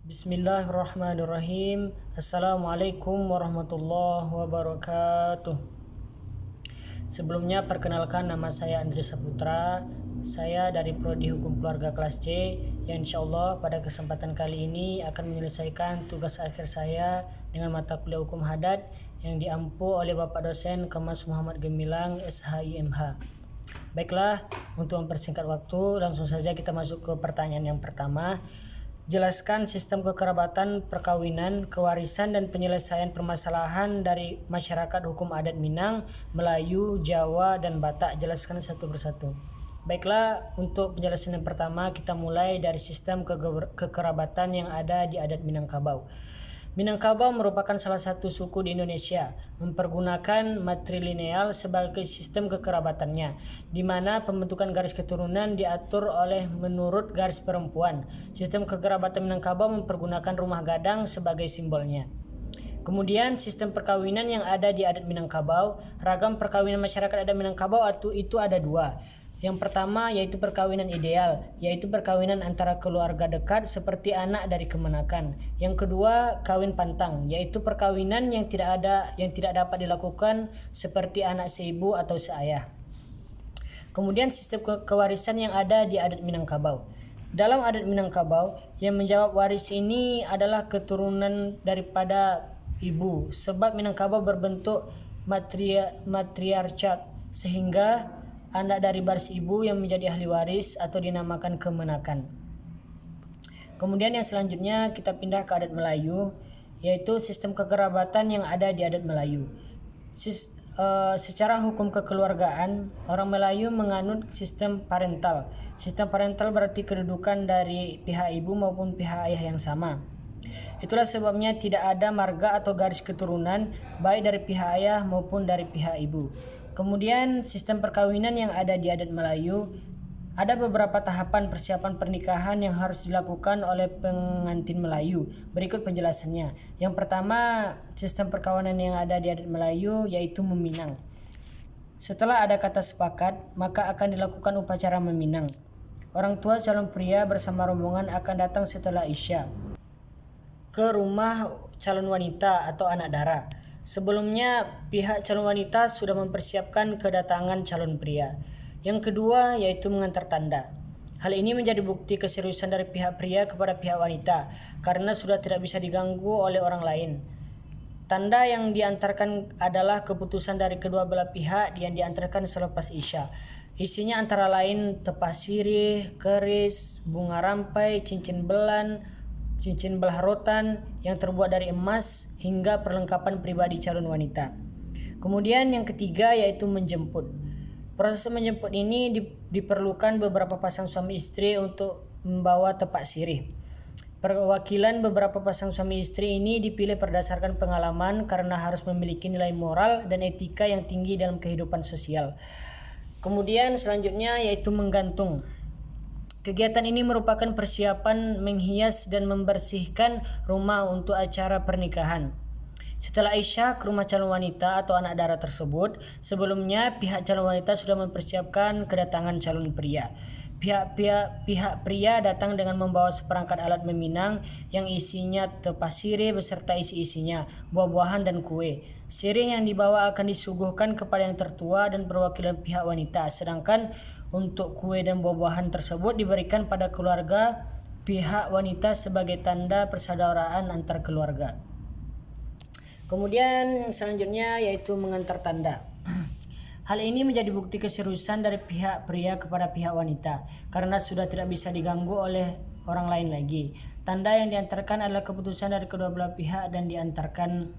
Bismillahirrahmanirrahim. Assalamualaikum warahmatullahi wabarakatuh. Sebelumnya perkenalkan, nama saya Andri Saputra. Saya dari Prodi Hukum Keluarga kelas C yang insyaallah pada kesempatan kali ini akan menyelesaikan tugas akhir saya dengan mata kuliah Hukum Hadat yang diampu oleh Bapak dosen Kemas Muhammad Gemilang SHIMH. Baiklah, untuk mempersingkat waktu, langsung saja kita masuk ke pertanyaan yang pertama. Jelaskan sistem kekerabatan, perkawinan, kewarisan, dan penyelesaian permasalahan dari masyarakat hukum adat Minang, Melayu, Jawa, dan Batak. Jelaskan satu persatu. Baiklah, untuk penjelasan yang pertama kita mulai dari sistem kekerabatan yang ada di adat Minangkabau. Minangkabau merupakan salah satu suku di Indonesia mempergunakan matrilineal sebagai sistem kekerabatannya, di mana pembentukan garis keturunan diatur oleh menurut garis perempuan. Sistem kekerabatan Minangkabau mempergunakan rumah gadang sebagai simbolnya. Kemudian sistem perkawinan yang ada di adat Minangkabau, ragam perkawinan masyarakat adat Minangkabau itu ada dua. Yang pertama yaitu perkawinan ideal, yaitu perkawinan antara keluarga dekat seperti anak dari kemenakan. Yang kedua, kawin pantang, yaitu perkawinan yang tidak dapat dilakukan seperti anak seibu atau seayah. Kemudian sistem kewarisan yang ada di adat Minangkabau. Dalam adat Minangkabau, yang menjawab waris ini adalah keturunan daripada ibu, sebab Minangkabau berbentuk matriarkat, sehingga anak dari baris ibu yang menjadi ahli waris atau dinamakan kemenakan. Kemudian yang selanjutnya kita pindah ke adat Melayu, yaitu sistem kekerabatan yang ada di adat Melayu. Secara hukum kekeluargaan, orang Melayu menganut sistem parental. Sistem parental berarti kedudukan dari pihak ibu maupun pihak ayah yang sama. Itulah sebabnya tidak ada marga atau garis keturunan baik dari pihak ayah maupun dari pihak ibu. Kemudian sistem perkawinan yang ada di adat Melayu, ada beberapa tahapan persiapan pernikahan yang harus dilakukan oleh pengantin Melayu. Berikut penjelasannya. Yang pertama, sistem perkawinan yang ada di adat Melayu yaitu meminang. Setelah ada kata sepakat, maka akan dilakukan upacara meminang. Orang tua calon pria bersama rombongan akan datang setelah Isya ke rumah calon wanita atau anak dara. Sebelumnya, pihak calon wanita sudah mempersiapkan kedatangan calon pria. Yang kedua yaitu mengantar tanda. Hal ini menjadi bukti keseriusan dari pihak pria kepada pihak wanita karena sudah tidak bisa diganggu oleh orang lain. Tanda yang diantarkan adalah keputusan dari kedua belah pihak yang diantarkan selepas Isya. Isinya antara lain tepas sirih, keris, bunga rampai, cincin belah rotan yang terbuat dari emas, hingga perlengkapan pribadi calon wanita. Kemudian yang ketiga yaitu menjemput. Proses menjemput ini diperlukan beberapa pasang suami istri untuk membawa tepak sirih. Perwakilan beberapa pasang suami istri ini dipilih berdasarkan pengalaman karena harus memiliki nilai moral dan etika yang tinggi dalam kehidupan sosial. Kemudian selanjutnya yaitu menggantung. Kegiatan ini merupakan persiapan menghias dan membersihkan rumah untuk acara pernikahan. Setelah Isya ke rumah calon wanita atau anak dara tersebut, sebelumnya pihak calon wanita sudah mempersiapkan kedatangan calon pria. Pihak pria datang dengan membawa seperangkat alat meminang yang isinya tepas sirih beserta isi-isinya, buah-buahan dan kue. Sirih yang dibawa akan disuguhkan kepada yang tertua dan perwakilan pihak wanita, sedangkan untuk kue dan buah-buahan tersebut diberikan pada keluarga pihak wanita sebagai tanda persaudaraan antar keluarga. Kemudian yang selanjutnya yaitu mengantar tanda. Hal ini menjadi bukti keseriusan dari pihak pria kepada pihak wanita karena sudah tidak bisa diganggu oleh orang lain lagi. Tanda yang diantarkan adalah keputusan dari kedua belah pihak dan diantarkan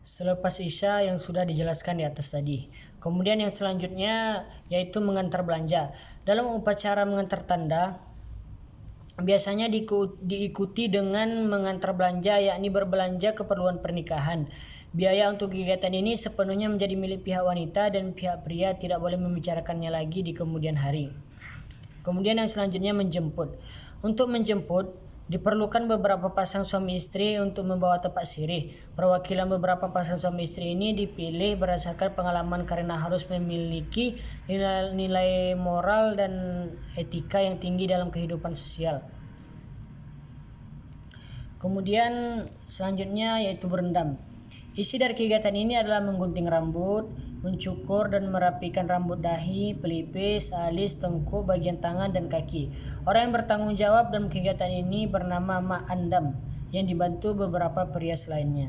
selepas Isya yang sudah dijelaskan di atas tadi. Kemudian yang selanjutnya yaitu mengantar belanja. Dalam upacara mengantar tanda biasanya diikuti dengan mengantar belanja, yakni berbelanja keperluan pernikahan. Biaya untuk kegiatan ini sepenuhnya menjadi milik pihak wanita dan pihak pria tidak boleh membicarakannya lagi di kemudian hari. Kemudian yang selanjutnya menjemput. Untuk menjemput diperlukan beberapa pasang suami istri untuk membawa tepak sirih. Perwakilan beberapa pasang suami istri ini dipilih berdasarkan pengalaman karena harus memiliki nilai moral dan etika yang tinggi dalam kehidupan sosial. Kemudian selanjutnya yaitu berendam. Isi dari kegiatan ini adalah menggunting rambut, mencukur dan merapikan rambut dahi, pelipis, alis, tengkuk, bagian tangan dan kaki. Orang yang bertanggung jawab dalam kegiatan ini bernama Mak Andam yang dibantu beberapa perias lainnya.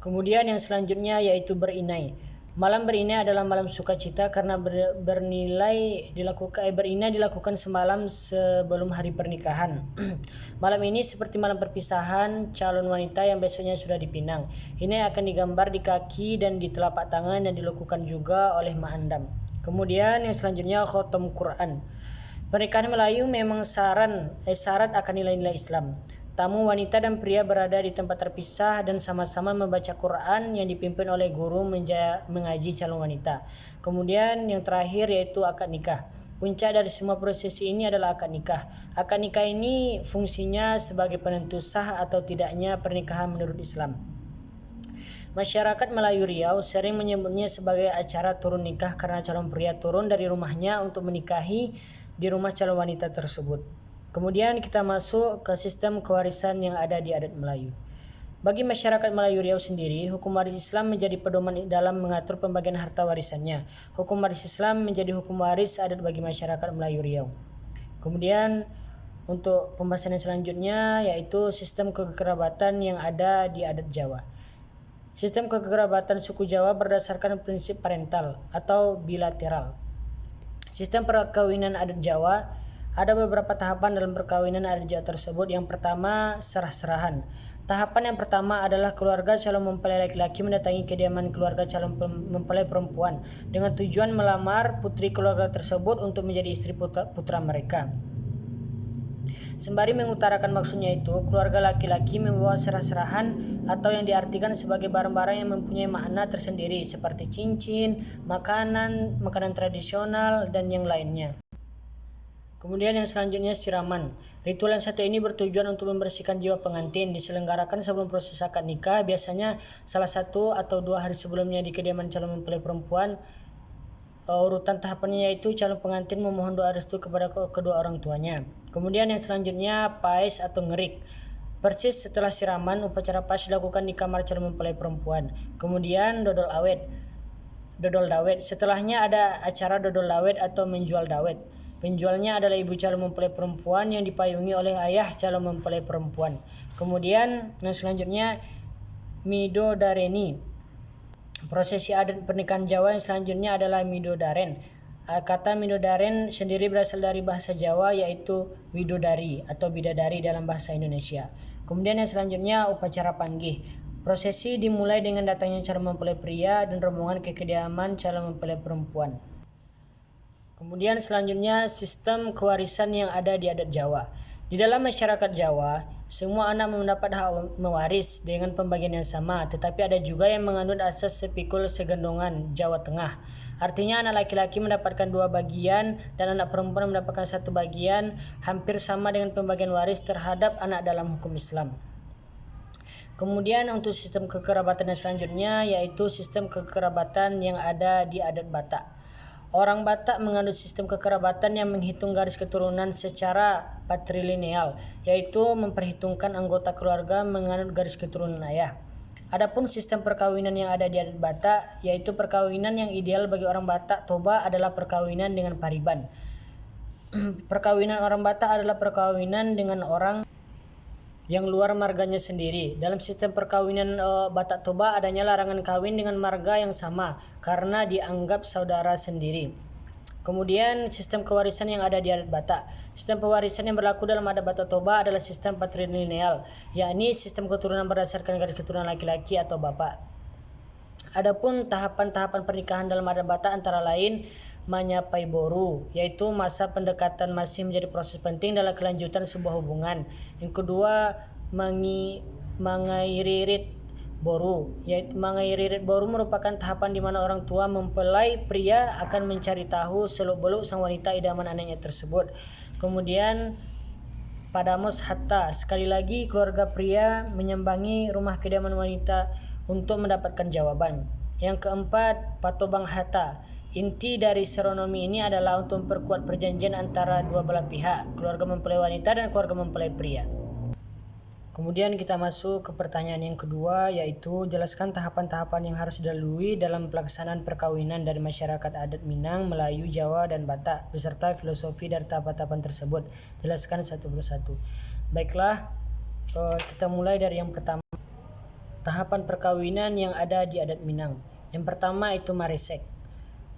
Kemudian yang selanjutnya yaitu berinai. Malam berinai adalah malam sukacita karena berinai dilakukan semalam sebelum hari pernikahan. Malam ini seperti malam perpisahan calon wanita yang besoknya sudah dipinang. Ini akan digambar di kaki dan di telapak tangan dan dilakukan juga oleh Mak Andam. Kemudian yang selanjutnya khotam Quran. Pernikahan Melayu memang syarat akan nilai-nilai Islam. Tamu wanita dan pria berada di tempat terpisah dan sama-sama membaca Quran yang dipimpin oleh guru mengaji calon wanita. Kemudian yang terakhir yaitu akad nikah. Puncak dari semua prosesi ini adalah akad nikah. Akad nikah ini fungsinya sebagai penentu sah atau tidaknya pernikahan menurut Islam. Masyarakat Melayu Riau sering menyebutnya sebagai acara turun nikah karena calon pria turun dari rumahnya untuk menikahi di rumah calon wanita tersebut. Kemudian kita masuk ke sistem kewarisan yang ada di adat Melayu. Bagi masyarakat Melayu Riau sendiri, hukum waris Islam menjadi pedoman dalam mengatur pembagian harta warisannya. Hukum waris Islam menjadi hukum waris adat bagi masyarakat Melayu Riau. Kemudian untuk pembahasan yang selanjutnya yaitu sistem kekerabatan yang ada di adat Jawa. Sistem kekerabatan suku Jawa berdasarkan prinsip parental atau bilateral. Sistem perkawinan adat Jawa. Ada beberapa tahapan dalam perkawinan adat Jawa tersebut. Yang pertama, serah-serahan. Tahapan yang pertama adalah keluarga calon mempelai laki-laki mendatangi kediaman keluarga calon mempelai perempuan dengan tujuan melamar putri keluarga tersebut untuk menjadi istri putra mereka. Sembari mengutarakan maksudnya itu, keluarga laki-laki membawa serah-serahan atau yang diartikan sebagai barang-barang yang mempunyai makna tersendiri seperti cincin, makanan tradisional, dan yang lainnya. Kemudian yang selanjutnya siraman. Ritual yang satu ini bertujuan untuk membersihkan jiwa pengantin. Diselenggarakan sebelum proses akad nikah, biasanya salah satu atau 2 hari sebelumnya di kediaman calon mempelai perempuan. Urutan tahapannya yaitu calon pengantin memohon doa restu kepada kedua orang tuanya. Kemudian yang selanjutnya pais atau ngerik. Persis setelah siraman, upacara pais dilakukan di kamar calon mempelai perempuan. Kemudian dodol dawet. Setelahnya ada acara dodol dawet atau menjual dawet. Penjualnya adalah ibu calon mempelai perempuan yang dipayungi oleh ayah calon mempelai perempuan. Kemudian yang selanjutnya midodareni. Prosesi adat pernikahan Jawa yang selanjutnya adalah midodaren. Kata midodaren sendiri berasal dari bahasa Jawa yaitu widodari atau bidadari dalam bahasa Indonesia. Kemudian yang selanjutnya upacara panggih. Prosesi dimulai dengan datangnya calon mempelai pria dan rombongan ke kediaman calon mempelai perempuan. Kemudian selanjutnya sistem kewarisan yang ada di adat Jawa. Di dalam masyarakat Jawa, semua anak mendapat hak mewaris dengan pembagian yang sama, tetapi ada juga yang menganut asas sepikul segendongan Jawa Tengah. Artinya anak laki-laki mendapatkan 2 bagian dan anak perempuan mendapatkan 1 bagian, hampir sama dengan pembagian waris terhadap anak dalam hukum Islam. Kemudian untuk sistem kekerabatan yang selanjutnya yaitu sistem kekerabatan yang ada di adat Batak. Orang Batak menganut sistem kekerabatan yang menghitung garis keturunan secara patrilineal, yaitu memperhitungkan anggota keluarga menganut garis keturunan ayah. Adapun sistem perkawinan yang ada di adat Batak, yaitu perkawinan yang ideal bagi orang Batak Toba adalah perkawinan dengan pariban. Perkawinan orang Batak adalah perkawinan dengan orang yang luar marganya sendiri. Dalam sistem perkawinan Batak Toba adanya larangan kawin dengan marga yang sama karena dianggap saudara sendiri. Kemudian sistem kewarisan yang ada di adat Batak. Sistem pewarisan yang berlaku dalam adat Batak Toba adalah sistem patrilineal, yakni sistem keturunan berdasarkan garis keturunan laki-laki atau bapak. Adapun tahapan-tahapan pernikahan dalam adat Batak antara lain Manyapai Boru, yaitu masa pendekatan masih menjadi proses penting dalam kelanjutan sebuah hubungan. Yang kedua, Mangairirit Boru, yaitu Mangairirit Boru merupakan tahapan di mana orang tua mempelai pria akan mencari tahu seluk-beluk sang wanita idaman anaknya tersebut. Kemudian Padamos Hatta, sekali lagi keluarga pria menyambangi rumah kediaman wanita untuk mendapatkan jawaban. Yang keempat, Patobang Hatta. Inti dari seronomi ini adalah untuk memperkuat perjanjian antara dua belah pihak, keluarga mempelai wanita dan keluarga mempelai pria. Kemudian kita masuk ke pertanyaan yang kedua, yaitu jelaskan tahapan-tahapan yang harus dilalui dalam pelaksanaan perkawinan dari masyarakat adat Minang, Melayu, Jawa, dan Batak, beserta filosofi dari tahapan-tahapan tersebut. Jelaskan satu persatu. Baiklah, kita mulai dari yang pertama. Tahapan perkawinan yang ada di adat Minang. Yang pertama itu maresek.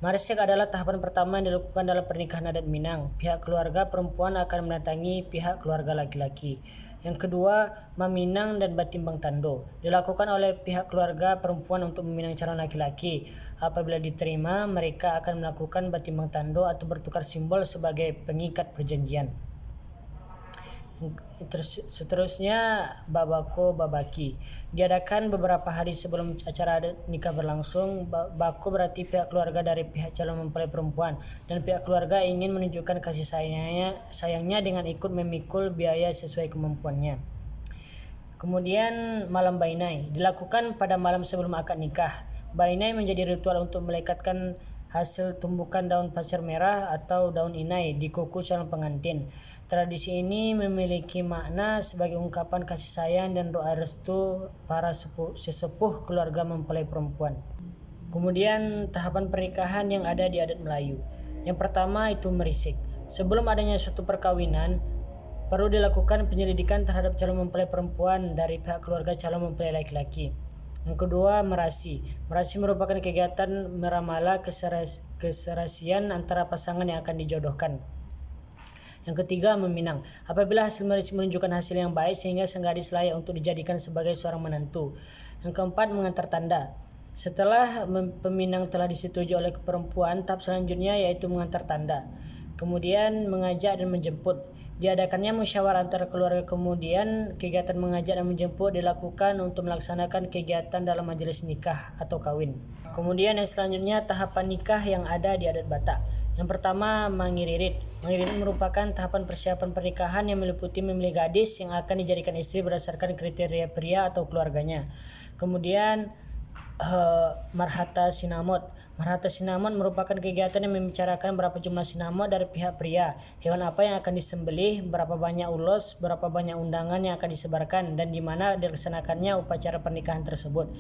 Maresek adalah tahapan pertama yang dilakukan dalam pernikahan adat Minang. Pihak keluarga perempuan akan mendatangi pihak keluarga laki-laki. Yang kedua, meminang dan batimbang tando. Dilakukan oleh pihak keluarga perempuan untuk meminang calon laki-laki. Apabila diterima, mereka akan melakukan batimbang tando atau bertukar simbol sebagai pengikat perjanjian. Seterusnya babako babaki diadakan beberapa hari sebelum acara nikah berlangsung. Bako berarti pihak keluarga dari pihak calon mempelai perempuan, dan pihak keluarga ingin menunjukkan kasih sayangnya dengan ikut memikul biaya sesuai kemampuannya. Kemudian malam bainai dilakukan pada malam sebelum akad nikah. Bainai menjadi ritual untuk melekatkan hasil tumbukan daun pacar merah atau daun inai di kuku calon pengantin. Tradisi ini memiliki makna sebagai ungkapan kasih sayang dan doa restu para sesepuh keluarga mempelai perempuan. Kemudian tahapan pernikahan yang ada di adat Melayu. Yang pertama itu merisik. Sebelum adanya suatu perkawinan, perlu dilakukan penyelidikan terhadap calon mempelai perempuan dari pihak keluarga calon mempelai laki-laki. Yang kedua, merasi. Merasi merupakan kegiatan meramala keserasian antara pasangan yang akan dijodohkan. Yang ketiga, meminang. Apabila hasil merisi menunjukkan hasil yang baik sehingga sang gadis layak untuk dijadikan sebagai seorang menantu. Yang keempat, mengantar tanda. Setelah peminang telah disetujui oleh perempuan, tahap selanjutnya yaitu mengantar tanda. Kemudian mengajak dan menjemput. Diadakannya musyawarah antara keluarga. Kemudian kegiatan mengajak dan menjemput dilakukan untuk melaksanakan kegiatan dalam majelis nikah atau kawin. Kemudian yang selanjutnya tahapan nikah yang ada di adat Batak. Yang pertama, mangiririt. Mangiririt merupakan tahapan persiapan pernikahan yang meliputi memilih gadis yang akan dijadikan istri berdasarkan kriteria pria atau keluarganya. Kemudian marhata sinamot. Marhata sinamot merupakan kegiatan yang membicarakan berapa jumlah sinamot dari pihak pria, hewan apa yang akan disembelih, berapa banyak ulos, berapa banyak undangan yang akan disebarkan, dan di mana dilaksanakannya upacara pernikahan tersebut.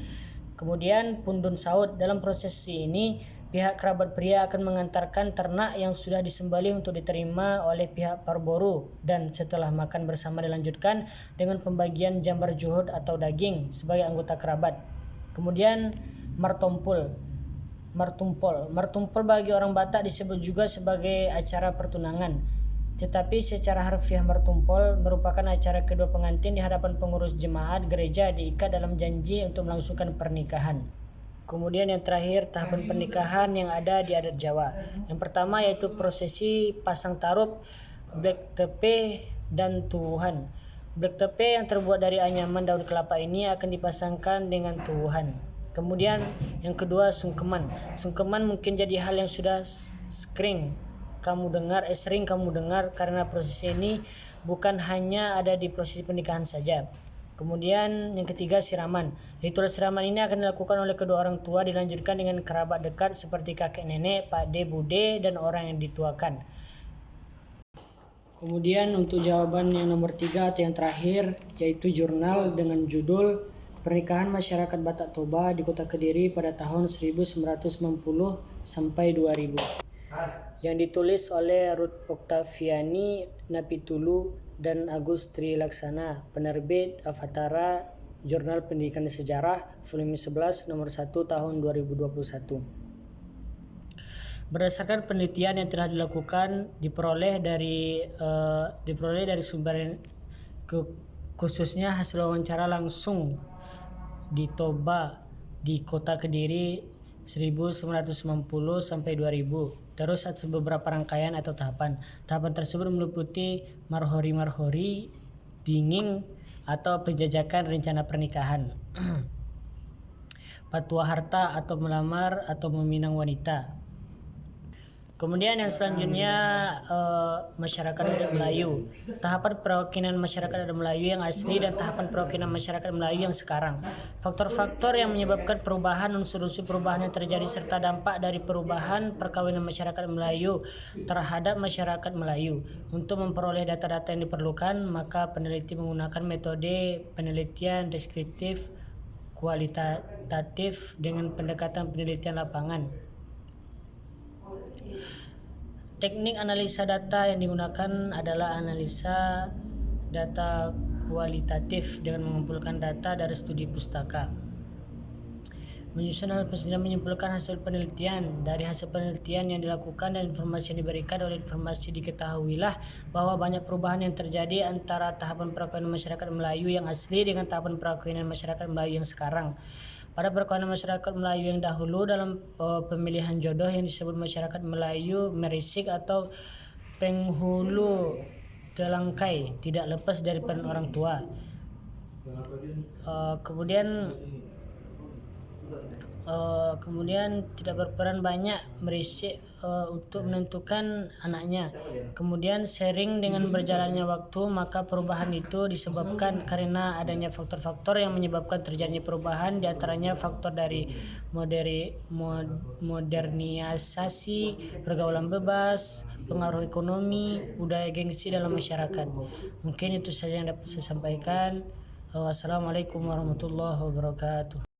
Kemudian pundun saud. Dalam prosesi ini, pihak kerabat pria akan mengantarkan ternak yang sudah disembelih untuk diterima oleh pihak parboru, dan setelah makan bersama dilanjutkan dengan pembagian jambar juhud atau daging sebagai anggota kerabat. Kemudian martumpul. Martumpul bagi orang Batak disebut juga sebagai acara pertunangan. Tetapi secara harfiah martumpul merupakan acara kedua pengantin di hadapan pengurus jemaat gereja diikat dalam janji untuk melangsungkan pernikahan. Kemudian yang terakhir, tahapan pernikahan yang ada di adat Jawa. Yang pertama yaitu prosesi pasang tarup, blek tepe, dan tuwuhan. Blek tepe yang terbuat dari anyaman daun kelapa ini akan dipasangkan dengan tuwuhan. Kemudian yang kedua, sungkeman. Sungkeman mungkin jadi hal yang sudah sering kamu dengar karena prosesi ini bukan hanya ada di prosesi pernikahan saja. Kemudian yang ketiga, siraman. Ritual siraman ini akan dilakukan oleh kedua orang tua, dilanjutkan dengan kerabat dekat seperti kakek nenek, pakde, bude, dan orang yang dituakan. Kemudian untuk jawaban yang nomor 3 atau yang terakhir, yaitu jurnal dengan judul Pernikahan Masyarakat Batak Toba di Kota Kediri pada tahun 1990 sampai 2000. Yang ditulis oleh Ruth Oktaviani Napitulu dan Agus Trilaksana, penerbit Avatara Jurnal Pendidikan dan Sejarah, volume 11 nomor 1 tahun 2021. Berdasarkan penelitian yang telah dilakukan, diperoleh dari sumber khususnya hasil wawancara langsung di Toba di Kota Kediri 1990 sampai 2000. Terus ada beberapa rangkaian atau tahapan. Tahapan tersebut meliputi marhori, dinging atau penjajakan rencana pernikahan. Patua harta atau melamar atau meminang wanita. Kemudian yang selanjutnya masyarakat adat Melayu. Tahapan perwakilan masyarakat adat Melayu yang asli dan tahapan perwakilan masyarakat Melayu yang sekarang. Faktor-faktor yang menyebabkan perubahan, unsur-unsur perubahan yang terjadi serta dampak dari perubahan perkawinan masyarakat Melayu terhadap masyarakat Melayu. Untuk memperoleh data-data yang diperlukan, maka peneliti menggunakan metode penelitian deskriptif kualitatif dengan pendekatan penelitian lapangan. Teknik analisa data yang digunakan adalah analisa data kualitatif dengan mengumpulkan data dari studi pustaka. Menyusun hal dan menyimpulkan hasil penelitian. Dari hasil penelitian yang dilakukan dan informasi yang diberikan oleh informasi diketahuilah bahwa banyak perubahan yang terjadi antara tahapan perkawinan masyarakat Melayu yang asli dengan tahapan perkawinan masyarakat Melayu yang sekarang. Pada perkawinan masyarakat Melayu yang dahulu dalam pemilihan jodoh yang disebut masyarakat Melayu merisik atau penghulu telangkai tidak lepas dari peran orang tua. Kemudian tidak berperan banyak merisik untuk menentukan anaknya. Kemudian sering dengan berjalannya waktu, maka perubahan itu disebabkan karena adanya faktor-faktor yang menyebabkan terjadinya perubahan, diantaranya faktor dari modernisasi, pergaulan bebas, pengaruh ekonomi, budaya gengsi dalam masyarakat. Mungkin itu saja yang dapat saya sampaikan. Wassalamualaikum warahmatullahi wabarakatuh.